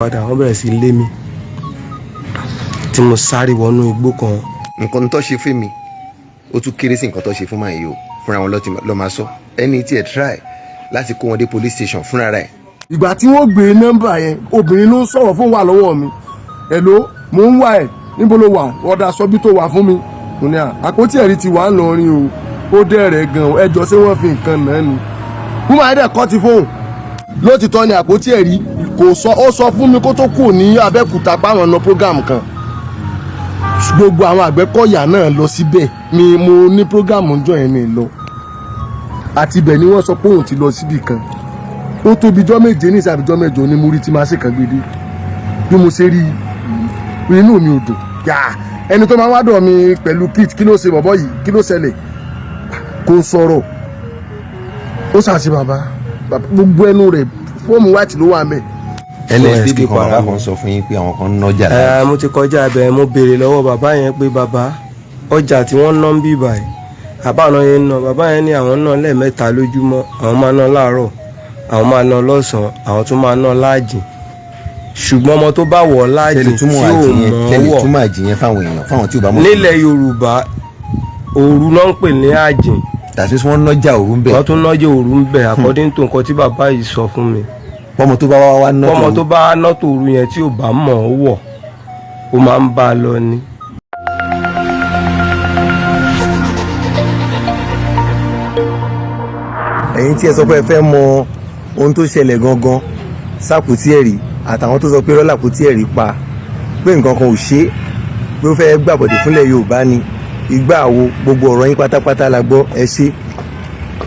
padà wọ́n bẹ̀rẹ̀ sí lé mi tí mo sáré wọnú igbó kan. nǹkan tó ṣe fún mi ó tún kéré sí nǹkan tó ṣe fún màá yìí o fúnra wọn lọ máa sọ ẹni tí ẹ try láti kó wọn dé police station fúnra rẹ̀. ìgbà tí wọ́n gbé nọ́mbà yẹn obìnrin ló ń sọ̀rọ̀ fún wa lọ́wọ́ mi hello mò ń wá ẹ̀ níbo ló wà ọ̀dà sọ bí tó wà fún mi mo ní Àpótí Ẹ̀rí ti wà ń lọrin o ó dẹ̀rẹ̀ gan ẹjọ́ ṣé wọ́n fi nǹkan náà ni kúmọ̀ ẹ̀dẹ̀ kọ́ ti fóun lótìtọ́ ni Àpótí Ẹ̀rí kò sọ ó sọ fún mi kó tó kù ní Abẹ́òkúta páwọn ọ̀nà program kan gbogbo àwọn Àgbẹ̀kọ̀yà náà lọ síbẹ̀ ni mo ní program ńjọ́ yẹn mi lọ àti ibẹ̀ ni wọ́n sọ pé òun ti lọ síbì kan ó tóbi jọ́ méje ní ìsàbíjọ́ mẹ́jọ ní múrí tí máa ṣe kàn gbédé bí mo ṣe rí inú mi ò dùn yá ẹni tó máa wá dọ̀ mi pẹ̀lú kit kí ló ṣe bọ̀bọ̀ yìí kí ló ṣẹlẹ̀ kò sọ̀rọ̀ ó ṣàṣì bàbá gbogbo ẹnu rẹ̀ fóòmù white ló wà mẹ́. ẹlẹ́dìbì kan bàbá kan sọ fún yín pé àwọn kan ń nọjà lára. mo ti kọjá abẹ mo béèrè lọ́wọ́ bàbá yẹn pé bàbá ọjà tí wọ́n ná ń bí báyìí àbá náà yẹn ń ná bàbá yẹn ní àwọn náà lẹ́ẹ̀mẹ́ta lójúmọ́ àwọn máa ná láàárọ̀ àwọn máa ná lọ́sàn-án àwọn tún máa ná láàjìn ṣùgbọ́n ọmọ tó bá wọ̀ láàjìn tí ò mọ̀ wọ̀ túmọ̀ àjìyẹn fáwọn èèyàn fáwọn tí ò bá mọ̀. nílẹ̀ Yorùbá òru náà ń pè ní àjìn. tàbí wọ́n nọ́jà òru ń bẹ̀. wọ́n tún nọ́jà òru ń bẹ̀ according to nǹkan tí bàbá yìí sọ fún mi. pọ́mọ tó bá wá ná tòru. pọ́mọ tó bá ná tòru yẹn tí ò bá mọ̀ ọ́ wọ̀ ó máa ń bá a lọ ni. ẹ̀yin tí ẹ sọ pé ẹ fẹ́ mọ ohun tó ṣẹlẹ̀ gangan s'Àpótí Ẹ̀rí àtàwọn tó sọ pé rọ́lá Àpótí Ẹ̀rí pa pé nǹkan kan ò ṣe é pé ó fẹ́ gbàbọ̀dé fúnlẹ̀ Yorùbá ni ìgbà àwo gbogbo ọ̀rọ̀ yín pátápátá la gbọ́ ẹ ṣe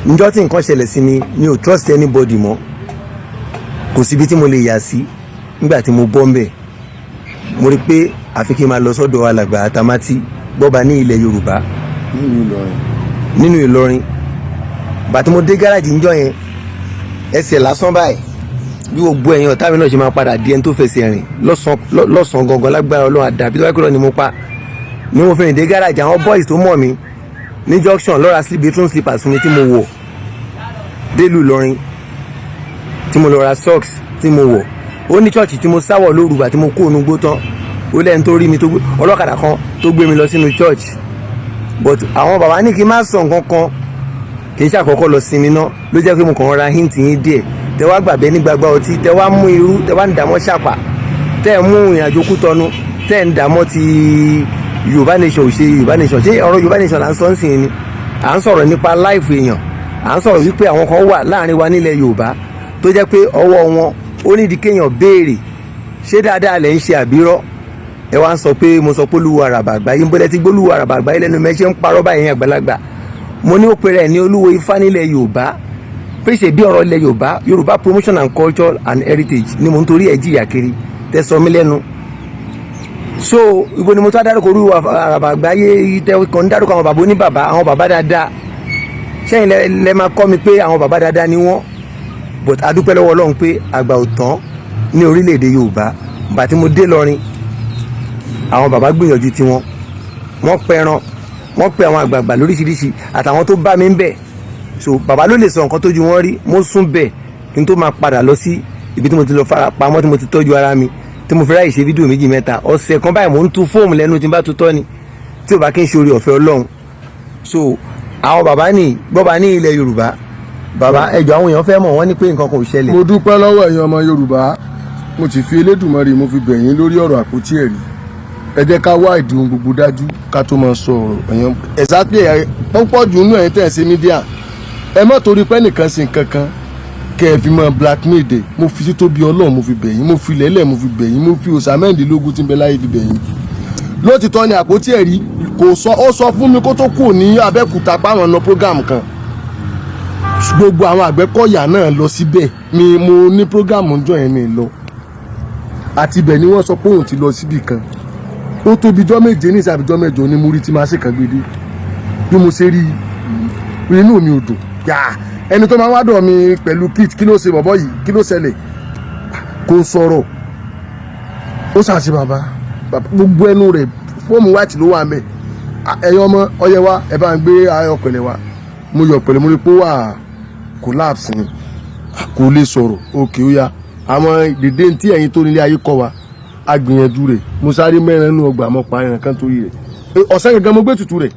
níjọ́ tí nǹkan ṣẹlẹ̀ sí mi ò trust anybody mọ́ kò síbi tí mo lè yà sí nígbà tí mo bọ́ mbẹ̀ mo rí pé àfi kí n máa lọ sọ́dọ̀ alàgbà Àtàmátì gbọ́ba ní ilẹ̀ Yorùbá nínú Ìlọrin bàtí mo dé gáràjì níjọ́ yẹn ẹsẹ̀ lásán báyìí bí gbogbo ẹ̀yin ọ̀tá mi náà ṣe máa padà di ẹni tó fẹsẹ̀ rìn lọ́sàn-án gangan lágbára Ọlọ́run àdàbí tó wáyé kúrò ni mo pa ni mo fi rìn dé gáràjì àwọn boys tó mọ̀ mí ní junction lọ́ra bedroom slippers fún mi tí mo wọ̀ délùú Ìlọrin tí mo lọ ra socks tí mo wọ̀ ó ní church tí mo sáwọ̀ lórúbà tí mo kó onú gbó tán ó lẹ́ni tó rí mi tó gbé ọlọ́kadà kan tó gbé mi lọ sínú church but àwọn bàbá ní kí n má sọ nǹkan kan kì í ṣàkọ́kọ́ lọ sinmi náà ló jẹ́ pé mo kàn ra hint yín díẹ̀ tẹ wá gbàgbé ní gbagba ọtí tẹ wá mú irú tẹ wá ń dààmú ṣàpà tẹ mú ìrìnàjò Kútọ̀nù tẹ ń dààmú ti Yorùbá nation ṣe Yorùbá nation ṣé ọ̀rọ̀ Yorùbá nation là ń sọ ń sìn ni à ń sọ̀rọ̀ nípa láìfù èèyàn à ń sọ̀rọ̀ wípé àwọn kan wà láàrin wa nílẹ̀ Yorùbá tó jẹ́ pé ọwọ́ wọn ó nídìí kéèyàn béèrè ṣé dáadáa lẹ̀ ń ṣe àbírọ́ ẹ wá ń sọ pé mo sọ pé Olúwo àràbà àgbáyé ń bọ́lẹ̀ tí gbólúwo àràbà àgbáyé lẹ́nu mẹ́ṣẹ́ ń parọ́ báyìí àgbàlagbà mo ní ó pe rẹ̀ ní Olúwo Ifá nílẹ̀ Yorùbá pèsè bí ọ̀rọ̀ ilẹ̀ Yorùbá promotion and culture and heritage ni mo ń torí ẹ̀ jìyà kiri tẹ sọ mí lẹ́nu so ibo ni mo tó adárúkọ Olúwo àràbà àgbáyé tẹ kàn ń dárúkọ àwọn bàbá oníbàbá àwọn bàbá dáadáa sẹ́yìn lẹ máa kọ́ mi pé àwọn bàbá dáadáa ni wọ́n but adúpẹ́ lọ́wọ́ Ọlọ́run pé àgbà ò tán ní orílẹ̀-èdè Yorùbá bàtí mo dé lọrin àwọn bàbá gbìyànjú tiwọn wọ́n pẹran wọ́n pe àwọn àgbààgbà lóríṣiríṣi àtàwọn tó bá mi ń bẹ̀ so bàbá ló lè sọ nǹkan tójú wọn rí mo sún bẹ̀ kí n tó máa padà lọ sí ibi tí mo ti lọ fara pamọ́ tí mo ti tọ́jú ara mi tí mo fi ráyè ṣe fídíò méjì mẹ́ta ọ̀sẹ̀ kan báyìí mo ń tú fóòmù lẹ́nu tí n bá tú tọ́ ni tí ò bá kí n ṣe oore ọ̀fẹ́ Ọlọ́run so àwọn bàbá ní gbọ́ba ní ilẹ̀ Yorùbá bàbá ẹjọ́ àwọn èèyàn fẹ́ mọ̀ wọ́n ní pé nǹkan kò ṣẹlẹ̀. mo dúpẹ́ lọ́wọ́ ẹ̀yin ọmọ Yorùbá mo ti fi Elédùmarè mo fi bẹ̀ yín lórí ọ̀rọ̀ Àpótí Ẹ̀rí ẹ jẹ́ ká wá ìdí ohun gbogbo dájú ká tó máa sọ ọ̀rọ̀ ẹ̀yàn exactly ó pọ̀ jù nínú ẹ̀yin tẹ̀ ẹ́ ṣe mídíà ẹ má torí pé nìkan sí nǹkan kan kẹ́ ẹ fi mọ́ blackmail dẹ̀ mo fi sí tóbi Ọlọ́run mo fi bẹ̀ yín mo fi lẹ́lẹ̀ mo fi bẹ̀ yín mo fi òsàmẹ́ǹdínlógún tí ń bẹ láyé fi bẹ̀ yín lótìtọ́ ni Àpótí Ẹ̀rí kò sọ ó sọ fún mi kó tó kù ní Abẹ́òkúta páwọn ọ̀nà program kan gbogbo àwọn Àgbẹ̀kọ̀yà náà lọ síbẹ̀ ni mo ní program ńjọ́ yẹn mi lọ àti ibẹ̀ ni wọ́n sọ pé òun ti lọ síbì kan ó tóbi jọ́ méje ní ìsàbíjọ́ mẹ́jọ ní múrí tí máa ṣe kàn gbédé bí mo ṣe rí inú mi ò dùn yá ẹni tó máa wá dọ̀ mi pẹ̀lú kit kí ló ṣe bọ̀bọ̀ yìí kí ló ṣẹlẹ̀ kò sọ̀rọ̀ ó ṣàṣì bàbá gbogbo ẹnu rẹ̀ fóòmù white ló wà mẹ́ ẹ̀yin ọmọ ọyẹ wa ẹ bá ń gbé ayọ̀pẹ̀lẹ̀ wa mo yọ̀ pẹ̀lẹ̀ mo rí pé ó wà collapse ni kò lè sọ̀rọ̀ òkè ó yá àwọn dèdè tí ẹ̀yin tó nílé ayé kọ́ wa agbìyànjú rẹ̀ mo sáré mẹ́rin nínú ọgbà mọ́ pa ẹran kan torí rẹ̀ ọ̀sẹ̀ gẹ́gẹ́ mo gbé tutù rẹ̀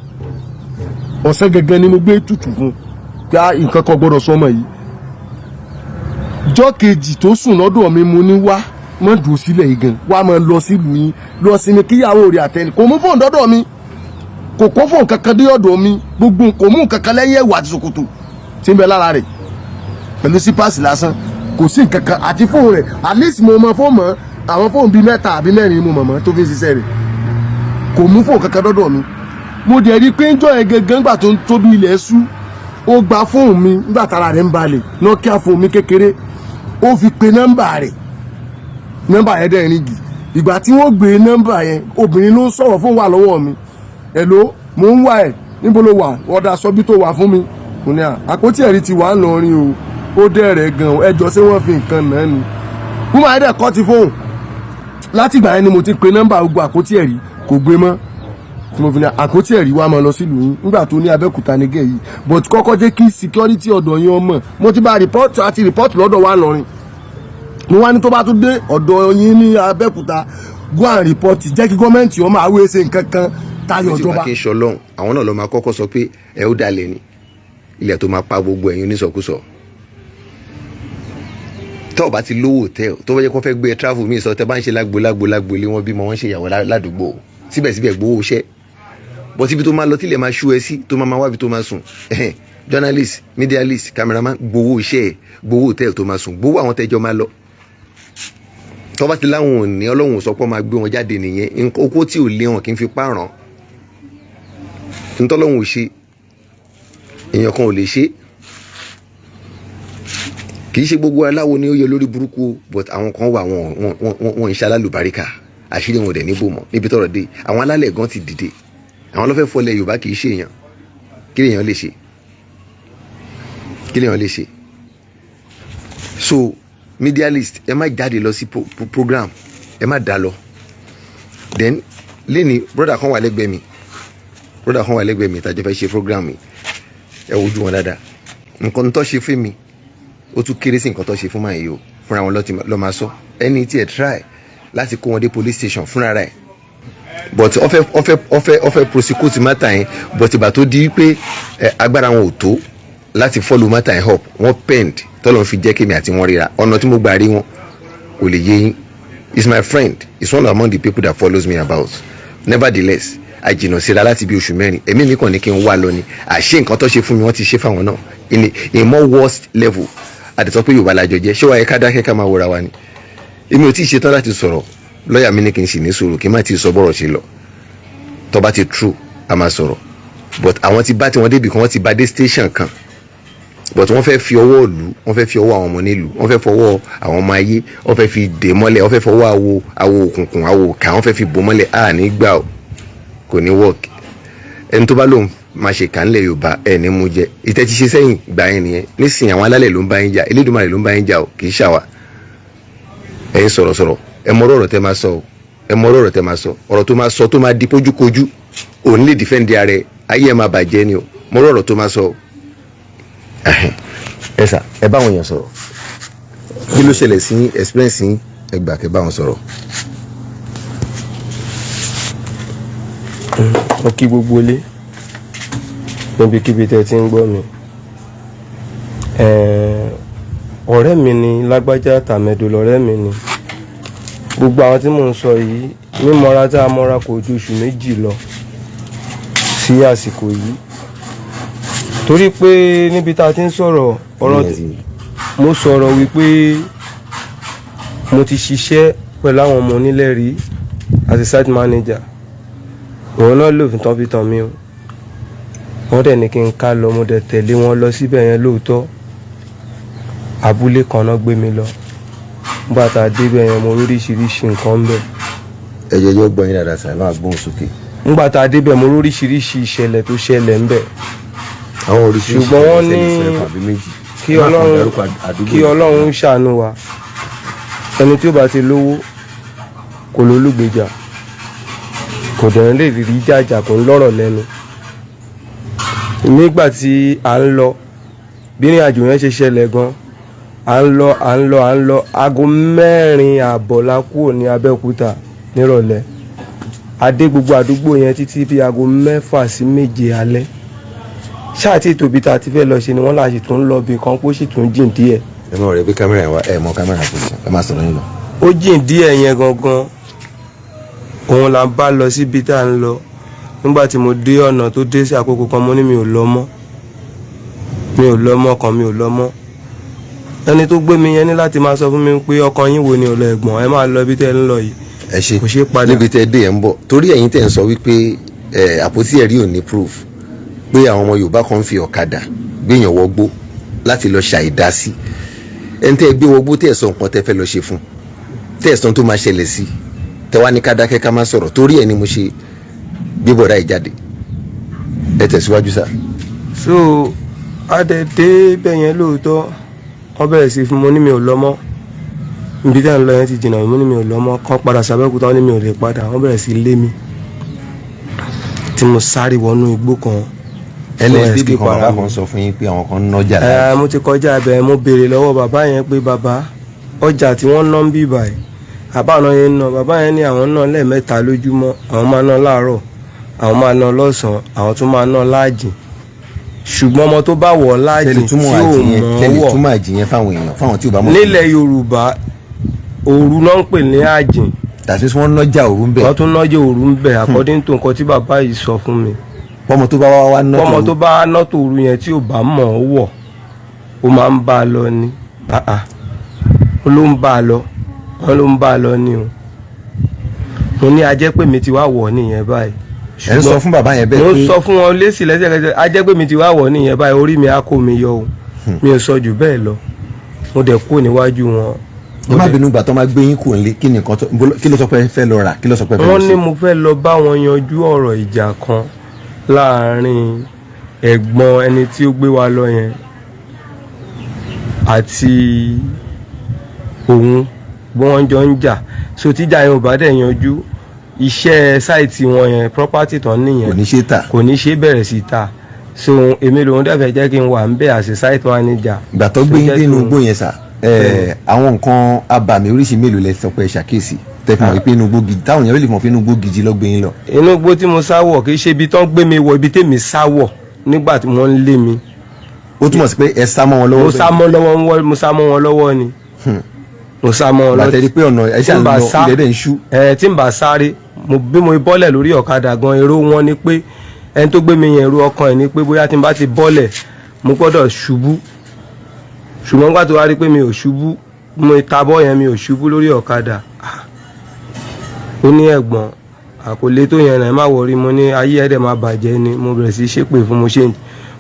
ọ̀sẹ̀ gẹ́gẹ́ ni mo gbé tutù fún kí nǹkan kan gbọ́dọ̀ sọmọ yìí jọ́ kejì tó sùn lọ́dọ̀ mi mo ní wá mọ́ dùn sílẹ̀ yìí gan wá mọ́ lọ sílùú yín lọ sí mi kíyàwó rẹ̀ àtẹni kò mú fóònù dọ́dọ̀ mi kò kó fóònù kankan dé ọ̀dọ̀ mi gbogbo kò mú kankan lẹ́yìn ẹ̀wà àti ṣòkòtò tí ń bẹ lára rẹ̀ pẹ̀lú sípàsì lásán kò sí kankan àti fóònù rẹ̀ at least mo mọ fóònù mọ́ àwọn fóònù bíi 3 àbí 4 mo mọ̀ mọ́ tó fi ń ṣiṣẹ́ rẹ̀ kò mú fóònù kankan dọ́dọ̀ mi mo dẹ̀ rí pé ń jọ ẹ̀ gangan gbà tó ń tóbi ilẹ̀ ṣú ó gba fóònù mi nígbà tára rẹ̀ ń balẹ̀ Nokia fóònù mi kékeré ó fi pe nọ́mbà rẹ̀ nọ́mbà yẹn dẹ̀ ríngì ìgbà tí wọ́n gbé nọ́mbà yẹn obìnrin ló ń sọ̀rọ̀ fún wa lọ́wọ́ mi hello mo ń wá ẹ̀ níbo ló wà ọ̀dà sọ́bí tó wà fún mi mo ní Àpótí Ẹ̀rí ti wà ńlọrin o ó dẹ̀rẹ̀ gan ẹjọ́ ṣé wọ́n fi nǹkan náà ni wúmọ̀ ẹ̀dẹ̀ kọ́ ti fóònù láti ìgbà yẹn ni mo ti pe nọ́mbà gbogbo Àpótí Ẹ̀rí kò gbé mọ́ tí mo fi ní Àpótí Ẹ̀rí wa máa lọ sílùú yín nígbà tó ní Abẹ́òkúta nígẹ̀ yìí but kọ́kọ́ jẹ́ kí security ọ̀dọ̀ yín ọmọ mo ti bá report àti report lọ́dọ̀ wa lọ́rin mo wá ní tó bá tún dé ọ̀dọ̀ yín ní Abẹ́òkúta go and report jẹ́ kí gọ́ọ̀mẹ̀ntì ọmọ àwọ̀ ṣe nǹkan kan tayọ̀ ìjọba. kí n sọ lọ́hùn àwọn náà ló máa kọ́kọ́ sọ pé ẹ ó dalẹ̀ ni ilẹ̀ tó máa pa gbogbo ẹ̀yin onísọkúsọ tó o bá ti lówó hòtẹ́ẹ̀lì tó bá jẹ́ kó fẹ́ gbé travel mi sọ tẹ́ bá ń ṣe lágbo lé wọn bímọ wọn ṣe ìyàwó ládùúgbò síbẹ̀síbẹ̀ gbowó iṣẹ́ bọ́ síbi tó máa lọ tílẹ̀ máa ṣú ẹ sí tó máa wábi tó máa sùn journalist medialist cameraman gbowó iṣẹ́ gbowó hòtẹ́ẹ̀lì tó máa sùn gbowó àwọn tẹ́jọ́ máa lọ tó bá ti láwọn òní ọlọ́run sọ pé máa gbé wọn jáde nìyẹn okó tí ò lé wọn kì í fi pààrọ̀ ntọ́lọ́run ò ṣe èèyàn kan ò lè ṣe kì í ṣe gbogbo aláwo ni ó yẹ lórí burúkú but àwọn kan wà wọn ìṣe alálùbáríkà àṣírí wọn ò dẹ̀ níbò mọ́ níbi tọ́rọ̀ dé àwọn alálẹ̀ gan ti dìde àwọn lọ́fẹ́ fọlẹ̀ Yorùbá kì í ṣe èèyàn kí lèèyàn lè ṣe so medialist ẹ má jáde lọ sí program ẹ má dá lọ then lẹ́ni broda kan wà lẹ́gbẹ̀ẹ́ mi tàjọ fẹ́ ṣe program mi ẹ wojú wọn dáadáa nǹkan tó ṣe fún mi ó tún kéré sí nǹkan tó ṣe fún máa yìí o fúnra wọn lọ́ máa sọ ẹni tí ẹ try láti kó wọn dé police station fúnra rẹ̀ but ó fẹ́ prosecute matter yẹn but ìgbà tó di pé agbára wọn ò tó láti follow matter yẹn up wọ́n pend tọ́lọ́ fi jẹ́ kémi àti wọn ríra ọ̀nà tí mo gbà rí wọn kò lè yé yín is my friend is one among the people that follows me about nevertheless àjìnà síra láti bí oṣù mẹ́rin èmi mi kàn ní kí n wá lọ ni àṣé nǹkan tó ṣe fún mi wọ́n ti ṣe fáwọn náà in a more worst level àdìsọ pé Yorùbá lájọ jẹ́ ṣé wàá yẹ ká dákẹ́ ká máa wòra wa ni èmi ò tí ì ṣetán láti sọ̀rọ̀ lọ́ọ̀yà mi ní kí n sì ní sọ̀rọ̀ kí n má ti sọ bọ́rọ̀ ṣe lọ tó bá ti true a máa sọ̀rọ̀ but àwọn ti bá tiwọn débi kan wọ́n ti bá dé station kan but wọ́n fẹ́ fi ọwọ́ ìlú wọ́n fẹ́ fi ọwọ́ àwọn ọmọ nílùú wọ́n fẹ́ fọwọ́ àwọn ọmọ ayé wọ́n fẹ́ fi dè mọ́lẹ̀ wọ́n fẹ́ fọwọ́ àwo òkùnkùn àwo òkà wọ́n fẹ́ fi bò mọ́lẹ̀ ní gbà ó kò ní work ẹni tó bá lóun máa ṣe kà ńlẹ̀ Yorùbá ẹ̀ ní mú jẹ ìtẹ́ ti ṣe sẹ́yìn gbà yẹn nìyẹn nísìnyí àwọn alálẹ̀ ló ń bá yín jà Elédùmarè ló ń bá yín jà ó kì í ṣàwà ẹ̀yin sọ̀rọ̀sọ̀rọ̀ ẹ mọ ọ̀rọ̀ tẹ́ máa sọ ọ̀rọ̀ tó máa sọ tó máa di pójúkojú òun lè defend ara ẹ ayé ẹ máa bàjẹ́ ni o mọ ọ̀rọ̀ tó máa sọ ẹ sà ẹ bá wọn yàn sọ̀rọ̀ kí ló ṣẹlẹ̀ sí experience yín ẹ gbà kẹ́ bá wọn sọ̀rọ̀. mo kí gbogbo ilé níbikíbi tẹ́ ti ń gbọ́ mi ọ̀rẹ́ mi ni lágbájá tàmẹ̀dò lọ́rẹ́ mi ni gbogbo àwọn tí mò ń sọ yìí mímọ́ra tá a mọ́ra kò ju oṣù méjì lọ sí àsìkò yìí torí pé níbi tá a ti ń sọ̀rọ̀ mo sọ̀rọ̀ wípé mo ti ṣiṣẹ́ pẹ̀lú àwọn ọmọ onílẹ̀ rí as a site manager òun náà lò fún tán fi tàn mí o wọ́n dẹ̀ ní kí n ká lọ mo dẹ̀ tẹ̀lé wọn lọ síbẹ̀ yẹn lóòótọ́ abúlé kan náà gbé mi lọ nígbà tá a débẹ̀ yẹn mo róríṣiríṣi nǹkan ń bẹ̀. ẹ̀jẹ̀ yóò gbọ́ yín dáadáa sàn máa gbóhùn sókè. nígbà tá a débẹ̀ mo róríṣiríṣi ìṣẹ̀lẹ̀ tó ṣẹlẹ̀ ń bẹ̀. àwọn oríṣiríṣi ṣùgbọ́n wọ́n ní kí Ọlọ́run ṣàánú wa ẹni tí ó bá ti lówó kò lólùgbèjà kò dẹ̀ lè rí jàjà kò ń lọ́rọ̀ lẹ́nu. nígbà tí à ń lọ bí ní àjò yẹn ṣe ṣẹlẹ̀ gan à ń lọ aago 4 àbọ̀ la kúrò ní Abẹ́òkúta nírọ̀lẹ́ adé gbogbo àdúgbò yẹn títí bí aago 6 sí 7 alẹ́ ṣáà tí tòbí ta ti fẹ́ lọ ṣe ni wọ́n láti tún lọ bí kan kó sì tún jìn díẹ̀. ẹ mọ̀ rẹ̀ pé kámẹ́rà yẹn wá ẹ mọ kámẹ́rà position ẹ máa sọ̀rọ̀ yín lọ. ó jìn díẹ̀ yẹn gangan òun là ń bá lọ síbi tá à ń lọ nígbà tí mo dé ọ̀nà tó dé sí àkókò kan mo ní mi ò lọ mọ́ mi ò lọ mọ́ ẹni tó gbé mi yẹn ní láti máa sọ fún mi pé ọkàn yín wo ni ò lọ ẹ̀gbọ́n ẹ máa lọ ibi tẹ́ ń lọ yìí. ẹ ṣe kò ṣe padà níbi tẹ́ dé ẹ̀ ń bọ̀ torí ẹ̀yin tẹ́ ń sọ wípé àpótí ẹ̀rí ò ní proof pé àwọn ọmọ Yorùbá kan fi ọ̀kadà gbéyàn wọgbó láti lọ ṣàìdásí ẹni tẹ́ gbé wọgbó tẹ́ sọ nǹkan tẹ́ fẹ́ lọ ṣe fún tẹ́ sọ tó máa ṣẹlẹ̀ sí tẹ́ wá ní ká dákẹ́ ká má sọ̀rọ̀ torí ẹ̀ ni mo ṣe gbé bọ̀dá yìí jáde ẹ tẹ̀síwájú sá. so adẹ̀dẹ̀ bẹ̀yẹn lóòótọ́ wọ́n bẹ̀rẹ̀ sí fún mo ní mi ò lọ mọ́ ibi tí à ń lọ yẹn ti jìnnà mo ní mi ò lọ mọ́ kán padà sàbẹ́kúta wọ́n ní mi ò lè padà wọ́n bẹ̀rẹ̀ sí lé mi tí mo sáré wọnú igbó kan. ẹlẹ́sìbí kan bàbá kan sọ fún yín pé àwọn kan ń nọ́jà láti. mo ti kọjá abẹ mo béèrè lọ́wọ́ bàbá yẹn pé bàbá ọjà tí wọ́n ná ń bí báyìí àbáwọn yẹn ń ná bàbá yẹn ní àwọn ná lẹ́ẹ̀mẹ́ta lójúmọ́ àwọn máa ná láàárọ̀ àwọn máa ná lọ́sàn-án àwọn tún máa ná láàjìn ṣùgbọ́n ọmọ tó bá wọ̀ láàjìn tí ò mọ̀ wọ̀ tẹ́lẹ̀ túmọ̀ àjìyẹn fáwọn èèyàn fáwọn tí ò bá mọ̀. nílẹ̀ Yorùbá òru náà ń pè ní àjìn tàbí wọ́n nọ́jà òru ń bẹ̀. wọ́n tún nọ́jà òru ń bẹ̀ according to nǹkan tí bàbá yìí sọ fún mi. pọ́mọ tó bá wá nọ́tò òru. pọ́mọ tó bá nọ́tò òru yẹn tí ò bá mọ̀ ọ́ wọ̀ ó máa ń bá a lọ ni ó ló ń bá a lọ wọ́n ló ń bá a lọ ni o. mo ní ajẹ́ pé mi ti wá wọ̀ nìyẹn báyìí. ẹ ń sọ fún bàbá yẹn bẹ́ẹ̀ pé. mo sọ fún wọn lésì lẹ́sẹ̀kẹsẹ̀ ajẹ́ pé mi ti wá wọ̀ nìyẹn báyìí orí mi á kó mi yọ o mi ò sọ jù bẹ́ẹ̀ lọ mo dẹ̀ kó níwájú wọn. ẹ má bínú gbà tó máa gbé yín kù nílé kí ni nǹkan tó kí ló sọ pé fẹ́ lọ rà kí ló sọ pé fẹ́ lọ sí. wọ́n ní mo fẹ́ lọ bá wọn yanjú ọ̀rọ̀ ìjà kan láàárín ẹ̀gbọ́n ẹni tí ó gbé wa lọ yẹn àti òun bí wọ́n jọ ń jà so tíjà yẹn ò bá dẹ̀ yanjú iṣẹ́ sáìtì wọn yẹn property tán nìyẹn kò ní ṣe bẹ̀rẹ̀ sí ta so èmi lòun dẹ́fẹ̀ẹ́ jẹ́ kí n wà ń bẹ̀ àṣẹ sáìtì manager. ìgbà tó gbé yín nínú igbó yẹn sà àwọn nǹkan abàmì oríṣi mélòó lẹ sọ pé ẹ ṣàkíyèsí tẹfún mọ̀ pé inú igbó gidi táwọn èèyàn lè mọ̀ pé inú igbó gidi ló gbé yín lọ. inú igbó tí mo sá wọ̀ kì í ṣe ibi tán gbé mi wọ ibi tèmi sá wọ̀ nígbà tí wọ́n ń lé mi. ó túmọ̀ sí pé ẹ sá mọ́ wọn lọ́wọ́. mo sá mọ́ wọn lọ́wọ́ ni. mo sá mọ́ wọn lọ́wọ́. bàtẹ́ni pé ọ̀nà ẹ ṣáà lọ ilẹ̀ dẹ̀ ń ṣú. tí n bá sáré bí mo bọ́lẹ̀ lórí ọ̀kadà gan èrò wọn ni pé ẹni tó gbé mi yẹn èrò ọkàn ẹ̀ ni pé bóyá tí n bá ti bọ́lẹ̀ mo gbọ́dọ̀ ṣubú ṣùgbọ́n nígbà tó wá rí pé mi ò ṣubú mo tabọ́ yẹn mi ò ṣubú lórí ọ̀kadà ó ní ẹ̀gbọ́n àkọlé tó yẹn náà ẹ má wọrí mo ní ayé ẹ̀dẹ̀ má bàjẹ́ ni mo bẹ̀rẹ̀ sí ṣépè fún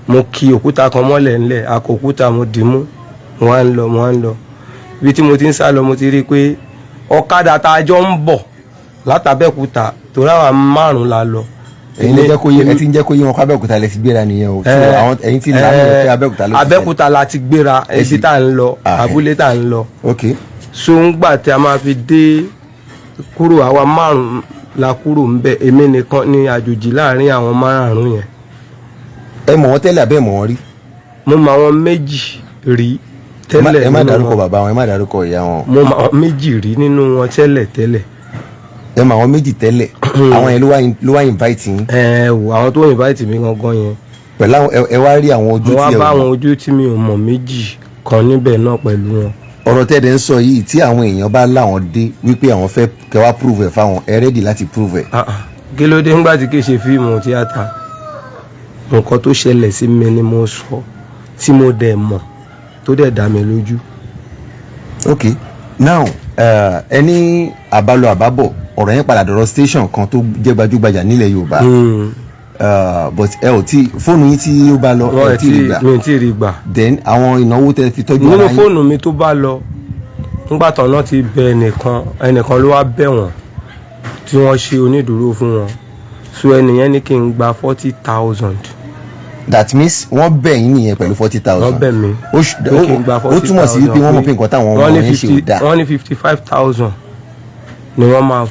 mo kí òkúta kan mọ́lẹ̀ ńlẹ̀ akọ òkúta mo dì mú mo wá ń lọ ibi tí mo ti ń sá lọ mo ti rí i pé ọ̀kadà tá a jọ ń bọ̀ látàbẹ́kúta torí àwa 5 la lọ. ẹ ti ń jẹ́ kó yé wọn kó Abẹ́òkúta lẹ ti gbéra nìyẹn o àwọn ẹ̀yin ti lánàá lọ pé Abẹ́òkúta ló ti fẹ́. Abẹ́òkúta la ti gbéra ibi tá à ń lọ abúlé tá à ń lọ. so ń gbà tí a máa fi dé kúrò àwa 5 la kúrò ń bẹ èmi nìkan ní àjòjì láàrin àwọn 5 yẹn. ẹ mọ̀ wọ́n tẹ́lẹ̀ àbẹ́ mọ̀ wọ́n rí. mo mọ̀ àwọn 2 rí tẹ́lẹ̀. ẹ má dárúkọ bàbá wọn ẹ má dárúkọ ìyá wọn. mo mọ̀ àwọn 2 rí nínú wọn tẹ́lẹ̀. ẹ mọ̀ àwọn 2 tẹ́lẹ̀ àwọn yẹn ló wá invite yín. wò àwọn tó invite mi gangan yẹn. pẹ̀lú àwọn ẹ wá rí àwọn ojú tí ẹ mo wá bá àwọn ojú tí mi ò mọ̀ 2 kan níbẹ̀ náà pẹ̀lú wọn. ọ̀rọ̀ tẹ́lẹ̀ ń sọ yìí tí àwọn èèyàn bá láwọn dé wípé àwọn fẹ́ kẹ́ wá prove ẹ̀ fáwọn ẹ ready láti prove ẹ̀. kí ló dé ńgbà tí kì í ṣe fíìmù tíátà nǹkan tó ṣẹlẹ̀ sí mi ni mo sọ tí mo dẹ̀ mọ̀ tó dẹ̀ dá mi lójú. ok now ẹni àbálọ àbábọ̀ ọ̀rọ̀ yẹn padà dọ̀rọ̀ station kan tó jẹ́ gbajúgbajà nílẹ̀ Yorùbá but ẹ ò tí fóònù yín tí ó bá lọ ẹ ò tí rí gbà. mi ò tí rí gbà. then àwọn ìnáwó tẹ fi tọ́jú ara yín. nínú fóònù mi tó bá lọ nígbà tán náà ti bẹ ẹnìkan ló wá bẹ̀ wọ́n tí wọ́n ṣe onídùúró fún wọn so ẹnìyẹn ní kí n gba 40,000. that means wọ́n bẹ̀ yín nìyẹn pẹ̀lú 40,000. wọ́n bẹ̀ mí ó túmọ̀ sí pé wọ́n mọ̀ pé nǹkan táwọn ọmọ yẹn ṣe ò dáa. wọ́n ní 55,000 ni wọ́n máa